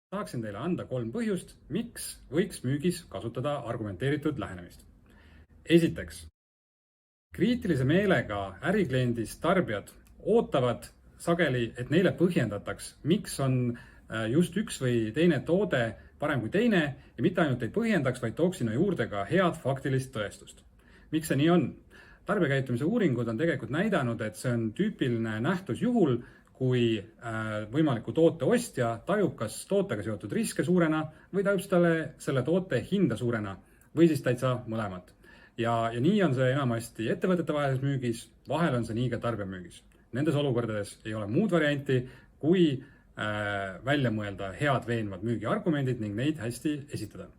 Tahaksin teile anda 3 põhjust, miks võiks müügis kasutada argumenteeritud lähenemist. Esiteks, kriitilise meelega ärikliendist tarbijad ootavad sageli, et neile põhjendataks, miks on just üks või teine toode parem kui teine ja mitte ainult ei põhjendaks, vaid tooks sinna juurde ka head faktilist tõestust. Miks see nii on? Tarbijakäitumise uuringud on tegelikult näidanud, et see on tüüpiline nähtus juhul, kui võimaliku toote ostja tajub kas tootega seotud riske suurena või tajub selle toote hinda suurena või siis täitsa mõlemat. Ja nii on see enamasti ettevõtete vahelises müügis, vahel on see nii ka tarbijamüügis. Nendes olukordades ei ole muud varianti, kui välja mõelda head veenvad müügiargumendid ning neid hästi esitada.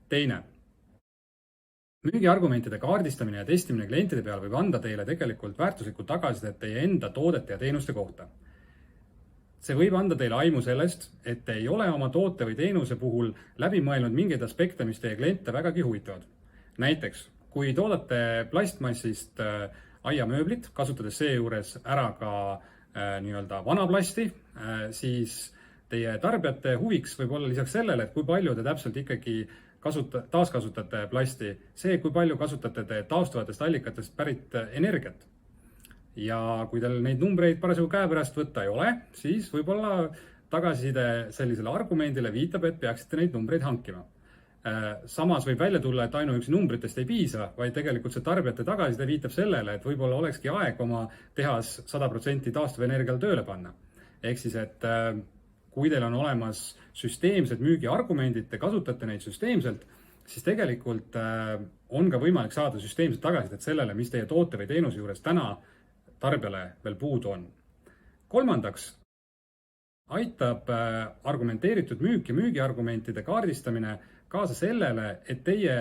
Teine. Müügiargumentide kaardistamine ja testimine klientide peal võib anda teile tegelikult väärtuslikku tagasisidet teie enda toodete ja teenuste kohta. See võib anda teile aimu sellest, et te ei ole oma toote või teenuse puhul läbi mõelnud mingeid aspekte, mis teie kliente vägagi huvitavad. Näiteks, kui toodate plastmassist aiamööblit, kasutades seejuures ära ka vana plasti, siis teie tarbijate huviks võib olla lisaks sellele, et kui palju te täpselt ikkagi taaskasutate plasti, see, kui palju kasutate te taastuvatest allikatest pärit energiat. Ja kui teil neid numbreid parasjagu käepärast võtta ei ole, siis võib-olla tagasiside sellisele argumendile viitab, et peaksite neid numbreid hankima. Samas võib välja tulla, et ainuüksi numbritest ei piisa, vaid tegelikult see tarbijate tagasiside viitab sellele, et võib-olla olekski aeg oma tehas 100% taastuvenergial tööle panna. Ehk siis, et kui teil on olemas süsteemsed müügiargumendid, te kasutate neid süsteemselt, siis tegelikult on ka võimalik saada süsteemset tagasisidet sellele, mis teie toote või teenuse juures täna tarbijale veel puudu on. Kolmandaks, aitab argumenteeritud müük ja müügiargumentide kaardistamine kaasa sellele, et teie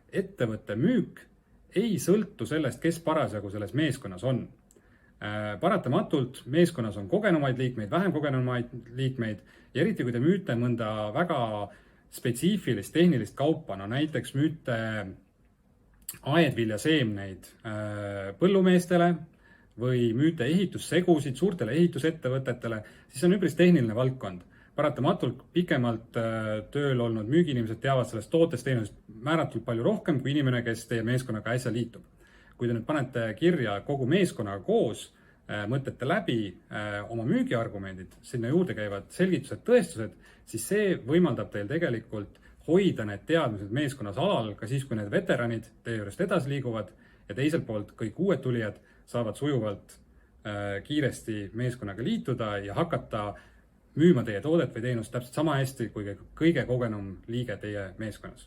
ettevõtte müük ei sõltu sellest, kes parasjagu selles meeskonnas on. Paratamatult meeskonnas on kogenumaid liikmeid, vähem kogenumaid liikmeid ja eriti kui te müüte mõnda väga spetsiifilist tehnilist kaupa, no näiteks müüte aedviljaseemneid põllumeestele või müüte ehitussegusid suurtele ehitusettevõtetele, siis on üpris tehniline valdkond. Paratamatult pikemalt tööl olnud müügiinimesed teavad sellest tootest teenusest määratult palju rohkem kui inimene, kes teie meeskonnaga äsja liitub. Kui te nüüd panete kirja kogu meeskonnaga koos, mõtlete läbi oma müügiargumendid, sinna juurde käivad selgitused, tõestused, siis see võimaldab teil tegelikult hoida need teadmised meeskonnas alal, ka siis, kui need veteranid teie juurest edasi liiguvad ja teiselt poolt kõik uued tulijad saavad sujuvalt kiiresti meeskonnaga liituda ja hakata müüma teie toodet või teenust täpselt sama hästi kui kõige kogenum liige teie meeskonnas.